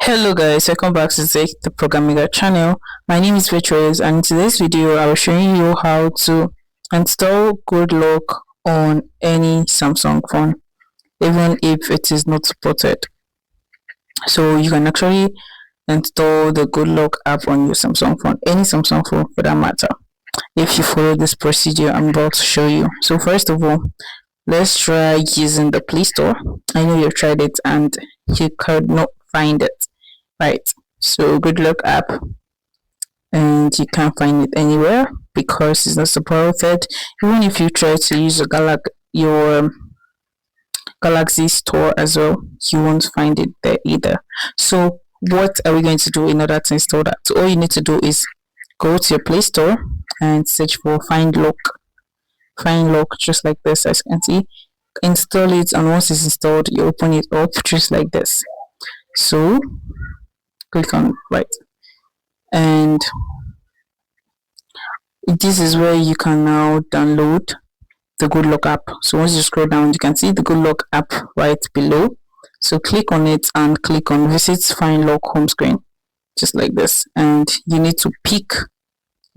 Hello guys, welcome back to the Programming Guide channel. My name is Beatrice, and in today's video I will show you how to install Good Lock on any Samsung phone, even if it is not supported. So you can actually install the Good Lock app on your Samsung phone, any Samsung phone for that matter, if you follow this procedure I'm about to show you. So first of all, let's try using the Play Store. I know you've tried it and you could not find it. Right, so Good Lock app, and you can't find it anywhere because it's not supported. Even if you try to use your Galaxy Store as well, you won't find it there either. So what are we going to do in order to install that? So all you need to do is go to your Play Store and search for Find Lock, just like this, as you can see. Install it, and once it's installed, you open it up just like this. So click on right, and this is where you can now download the Good Lock app. So once you scroll down, you can see the Good Lock app right below. So click on it and click on Visit Find Lock home screen, just like this, and you need to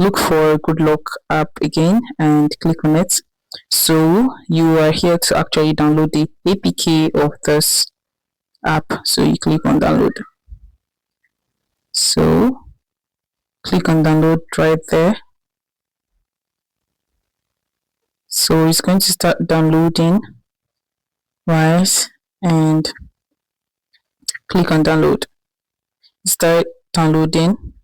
look for Good Lock app again and click on it. So you are here to actually download the APK of this app, so you click on download. So click on download right there. So it's going to start downloading, right? And click on download. Start downloading.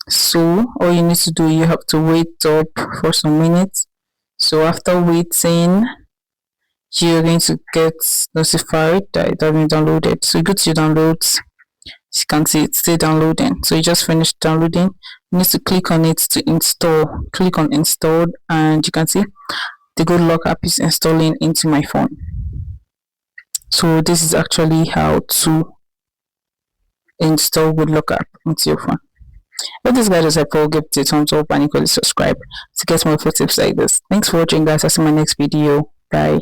So all you need to do, you have to wait up for some minutes. So after waiting, you're going to get notified that it has been downloaded. So you go to your downloads. As you can see, it's still downloading. So you just finished downloading. You need to click on it to install. Click on installed, and you can see the Good Lock app is installing into my phone. So this is actually how to install Good Lock app into your phone. If this guide is helpful, give it a thumbs up and equally subscribe to get more tips like this. Thanks for watching, guys. I'll see you in my next video. Bye.